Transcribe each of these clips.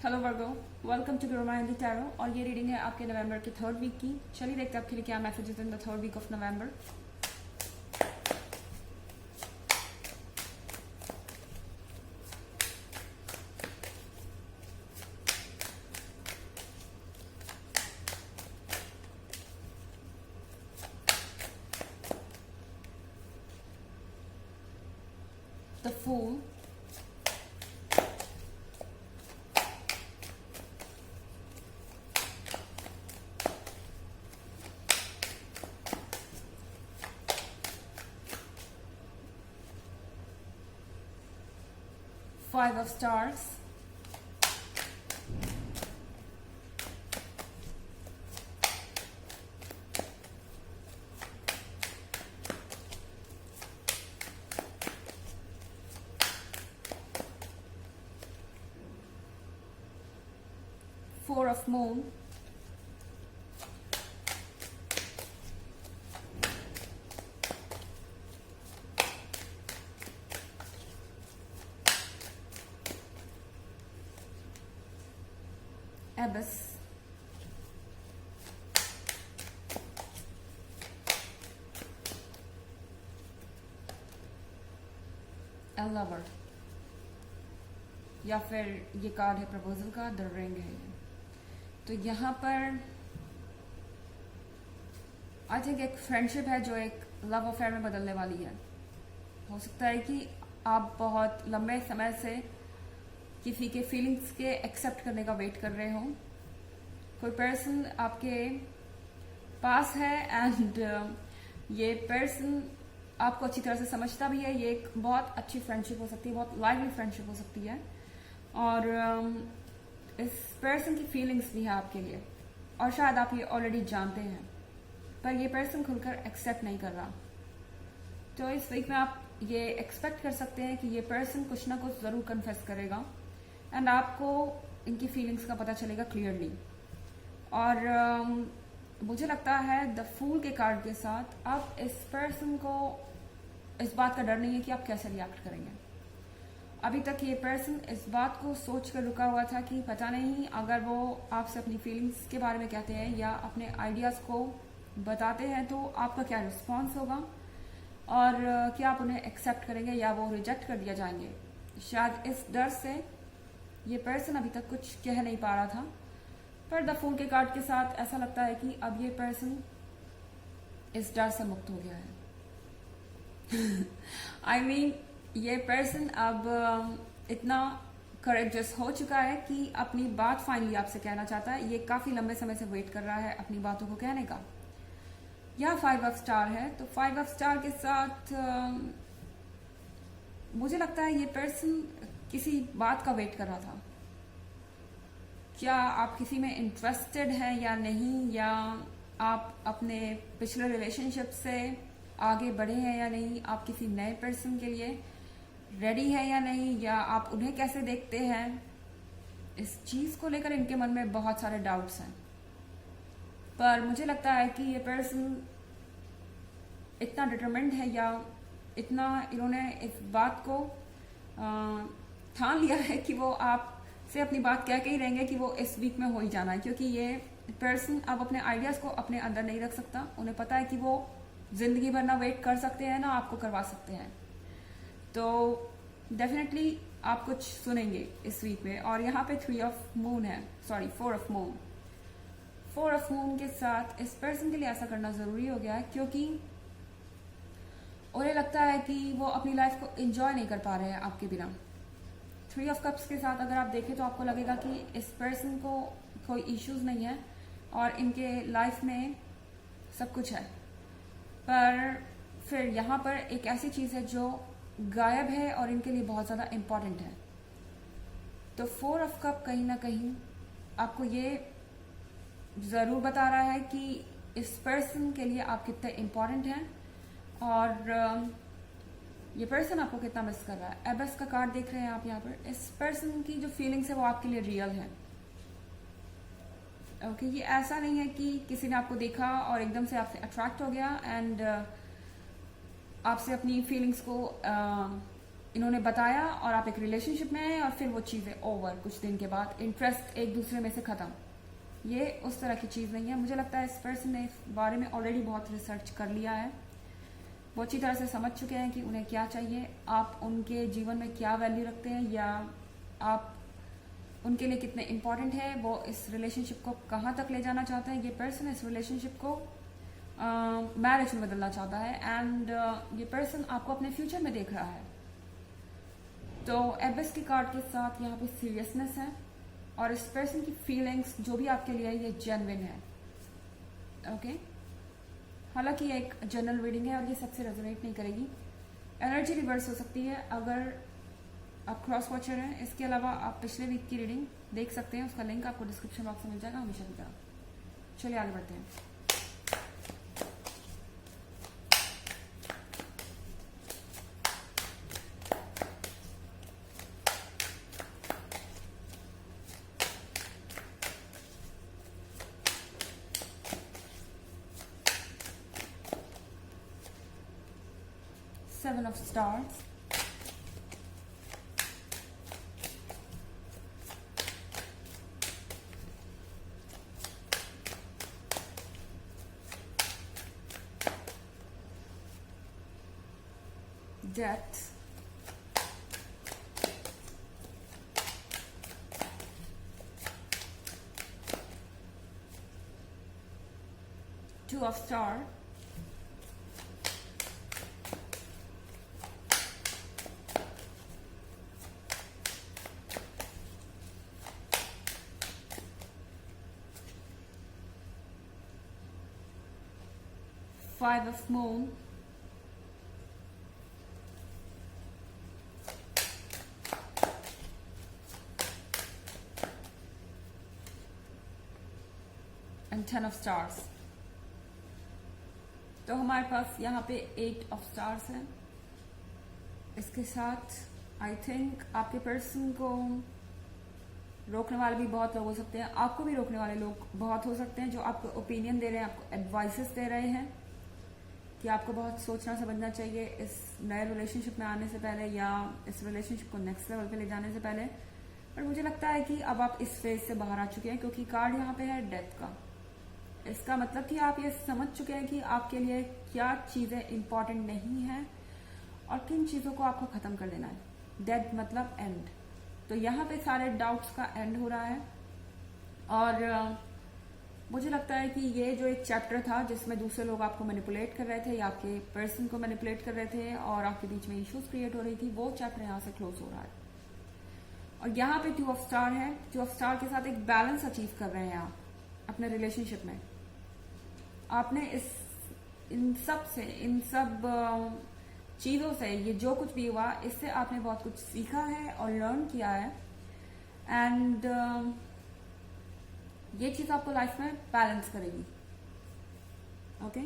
Hello Virgo, welcome to Romandi tarot. और ये reading है आपके नवंबर के थर्ड वीक की। चलिए देखते हैं आपके लिए क्या messages in the third week of November. The fool, five of stars, four of moon, एबस, ए लवर, या फिर ये कार्ड है प्रपोजल का, द रिंग है ये। तो यहाँ पर आई थिंक एक फ्रेंडशिप है जो एक लव अफेयर में बदलने वाली है। हो सकता है कि आप बहुत लंबे समय से किसी के फीलिंग्स के एक्सेप्ट करने का वेट कर रहे हो। कोई पर्सन आपके पास है एंड ये पर्सन आपको अच्छी तरह से समझता भी है। ये एक बहुत अच्छी फ्रेंडशिप हो सकती है, बहुत लाइवली फ्रेंडशिप हो सकती है। और इस पर्सन की फीलिंग्स भी है आपके लिए, और शायद आप ये ऑलरेडी जानते हैं, पर ये पर्सन खुलकर एक्सेप्ट नहीं कर रहा। तो इस वीक में आप ये एक्सपेक्ट कर सकते हैं कि ये पर्सन कुछ ना कुछ जरूर कन्फेस करेगा एंड आपको इनकी फीलिंग्स का पता चलेगा क्लियरली। और मुझे लगता है द फूल के कार्ड के साथ अब इस पर्सन को इस बात का डर नहीं है कि आप कैसे रिएक्ट करेंगे। अभी तक ये पर्सन इस बात को सोच कर रुका हुआ था कि पता नहीं अगर वो आपसे अपनी फीलिंग्स के बारे में कहते हैं या अपने आइडियाज़ को बताते हैं तो आपका क्या रिस्पॉन्स होगा, और क्या आप उन्हें एक्सेप्ट करेंगे या वो रिजेक्ट कर दिया जाएंगे। शायद इस डर से ये पर्सन अभी तक कुछ कह नहीं पा रहा था, पर द फूल के कार्ड के साथ ऐसा लगता है कि अब ये पर्सन इस डर से मुक्त हो गया है। आई मीन ये पर्सन अब इतना करेक्टस हो चुका है कि अपनी बात फाइनली आपसे कहना चाहता है। ये काफी लंबे समय से वेट कर रहा है अपनी बातों को कहने का। यह फाइव ऑफ स्टार है, तो फाइव ऑफ स्टार के साथ मुझे लगता है ये पर्सन किसी बात का वेट कर रहा था। क्या आप किसी में इंटरेस्टेड हैं या नहीं, या आप अपने पिछले रिलेशनशिप से आगे बढ़े हैं या नहीं, आप किसी नए पर्सन के लिए रेडी है या नहीं, या आप उन्हें कैसे देखते हैं, इस चीज को लेकर इनके मन में बहुत सारे डाउट्स हैं। पर मुझे लगता है कि ये पर्सन इतना डिटरमिन्ड है या इतना इन्होंने इस बात को ठान लिया है कि वो आप से अपनी बात कह के ही रहेंगे कि वो इस वीक में हो ही जाना है, क्योंकि ये पर्सन अब अपने आइडियाज को अपने अंदर नहीं रख सकता। उन्हें पता है कि वो जिंदगी भर ना वेट कर सकते हैं ना आपको करवा सकते हैं। तो डेफिनेटली आप कुछ सुनेंगे इस वीक में। और यहाँ पे थ्री ऑफ मून है, sorry four of moon. Four of moon के साथ इस पर्सन के लिए ऐसा करना जरूरी हो गया है, क्योंकि उन्हें लगता है कि वो अपनी लाइफ को एंजॉय नहीं कर पा रहे हैं आपके बिना। थ्री ऑफ कप्स के साथ अगर आप देखें तो आपको लगेगा कि इस पर्सन को कोई इश्यूज नहीं है और इनके लाइफ में सब कुछ है, पर फिर यहाँ पर एक ऐसी चीज है जो गायब है और इनके लिए बहुत ज्यादा इंपॉर्टेंट है। तो फोर ऑफ कप कहीं ना कहीं आपको ये जरूर बता रहा है कि इस पर्सन के लिए आप कितने इंपॉर्टेंट हैं और ये पर्सन आपको कितना मिस कर रहा है। एबस का कार्ड देख रहे हैं आप यहाँ पर। इस पर्सन की जो फीलिंग्स है वो आपके लिए रियल है। ओके, ये ऐसा नहीं है कि किसी ने आपको देखा और एकदम से आपसे अट्रैक्ट हो गया एंड आपसे अपनी फीलिंग्स को इन्होंने बताया और आप एक रिलेशनशिप में हैं और फिर वो चीज़ें ओवर, कुछ दिन के बाद इंटरेस्ट एक दूसरे में से ख़त्म। ये उस तरह की चीज़ नहीं है। मुझे लगता है इस पर्सन ने इस बारे में ऑलरेडी बहुत रिसर्च कर लिया है, वो अच्छी तरह से समझ चुके हैं कि उन्हें क्या चाहिए, आप उनके जीवन में क्या वैल्यू रखते हैं या आप उनके लिए कितने इम्पोर्टेंट है, वो इस रिलेशनशिप को कहाँ तक ले जाना चाहते हैं। ये पर्सन इस रिलेशनशिप को मैरिज में बदलना चाहता है एंड ये पर्सन आपको अपने फ्यूचर में देख रहा है। तो एबिस की कार्ड के साथ यहाँ पे सीरियसनेस है और इस पर्सन की फीलिंग्स जो भी आपके लिए है ये जेन्युइन है। ओके, हालांकि ये एक जनरल रीडिंग है और ये सबसे रेजोनेट नहीं करेगी। एनर्जी रिवर्स हो सकती है अगर आप क्रॉस वॉचर हैं। इसके अलावा आप पिछले वीक की रीडिंग देख सकते हैं, उसका लिंक आपको डिस्क्रिप्शन बॉक्स में मिल जाएगा हमेशा की तरह। चलिए आगे बढ़ते हैं। Seven of Stars, Death, Two of Stars, Five of Moon, and Ten of Stars। तो हमारे पास यहाँ पे 8 ऑफ स्टार्स है। इसके साथ आई थिंक आपके पर्सन को रोकने वाले भी बहुत लोग हो सकते हैं, आपको भी रोकने वाले लोग बहुत हो सकते हैं जो आपको ओपिनियन दे रहे हैं, आपको एडवाइसेस दे रहे हैं कि आपको बहुत सोचना समझना चाहिए इस नए रिलेशनशिप में आने से पहले या इस रिलेशनशिप को नेक्स्ट लेवल पे ले जाने से पहले। पर मुझे लगता है कि अब आप इस फेज से बाहर आ चुके हैं क्योंकि कार्ड यहाँ पे है डेथ का। इसका मतलब कि आप ये समझ चुके हैं कि आपके लिए क्या चीज़ें इंपॉर्टेंट नहीं हैं और किन चीज़ों को आपको ख़त्म कर देना है। डेथ मतलब एंड। तो यहाँ पे सारे डाउट्स का एंड हो रहा है और मुझे लगता है कि ये जो एक चैप्टर था जिसमें दूसरे लोग आपको मैनिपुलेट कर रहे थे या आपके पर्सन को मैनिपुलेट कर रहे थे और आपके बीच में इश्यूज क्रिएट हो रही थी, वो चैप्टर यहाँ से क्लोज हो रहा है। और यहाँ पे 2 ऑफ स्टार है। 2 ऑफ स्टार के साथ एक बैलेंस अचीव कर रहे हैं आप अपने रिलेशनशिप में। आपने इन सब चीज़ों से, ये जो कुछ भी हुआ इससे आपने बहुत कुछ सीखा है और लर्न किया है एंड ये चीज़ आपको लाइफ में बैलेंस करेगी। ओके,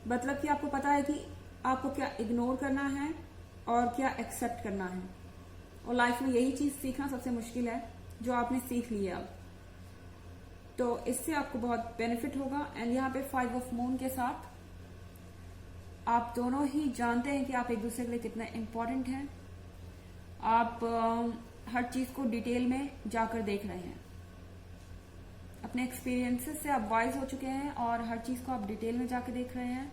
मतलब कि आपको पता है कि आपको क्या इग्नोर करना है और क्या एक्सेप्ट करना है। और लाइफ में यही चीज़ सीखना सबसे मुश्किल है जो आपने सीख लिया अब, तो इससे आपको बहुत बेनिफिट होगा। एंड यहाँ पे 5 ऑफ मून के साथ आप दोनों ही जानते हैं कि आप एक दूसरे के लिए कितना इम्पोर्टेंट हैं। आप हर चीज़ को डिटेल में जाकर देख रहे हैं, अपने एक्सपीरियंसेस से आप वाइज हो चुके हैं और हर चीज़ को आप डिटेल में जाकर देख रहे हैं।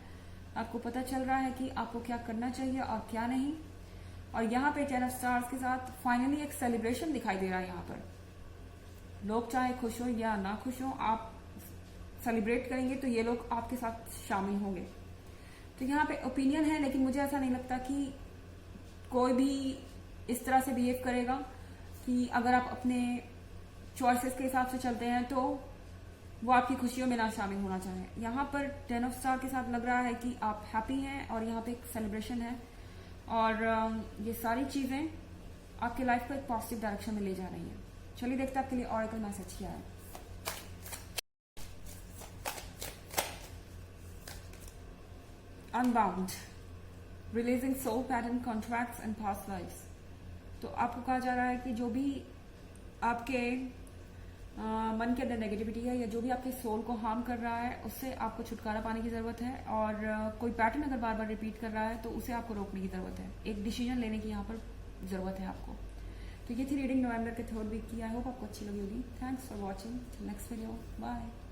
आपको पता चल रहा है कि आपको क्या करना चाहिए और क्या नहीं। और यहाँ पे 10 ऑफ स्टार्स के साथ फाइनली एक सेलिब्रेशन दिखाई दे रहा है। यहाँ पर लोग चाहे खुश हो या ना खुश हो, आप सेलिब्रेट करेंगे तो ये लोग आपके साथ शामिल होंगे। तो यहाँ पे ओपिनियन है, लेकिन मुझे ऐसा नहीं लगता कि कोई भी इस तरह से बिहेव करेगा कि अगर आप अपने चॉइसेस के हिसाब से चलते हैं तो वो आपकी खुशियों में ना शामिल होना चाहें। यहाँ पर 10 ऑफ स्टार के साथ लग रहा है कि आप हैप्पी हैं और यहाँ पे एक सेलिब्रेशन है और ये सारी चीज़ें आपके लाइफ को एक पॉजिटिव डायरेक्शन में ले जा रही हैं। चलिए देखते हैं आपके लिए ऑरेकल मैसेज क्या है। Unbound, releasing soul pattern, contracts and past lifes. तो आपको कहा जा रहा है कि जो भी आपके मन के अंदर नेगेटिविटी है या जो भी आपके सोल को हार्म कर रहा है उससे आपको छुटकारा पाने की ज़रूरत है। और कोई पैटर्न अगर बार बार रिपीट कर रहा है तो उसे आपको रोकने की ज़रूरत है, एक डिसीजन लेने की यहाँ पर ज़रूरत है आपको। तो ये थी रीडिंग नवंबर के 3rd वीक की। आई होप आपको अच्छी लगी होगी। Thanks for watching. Next video, bye.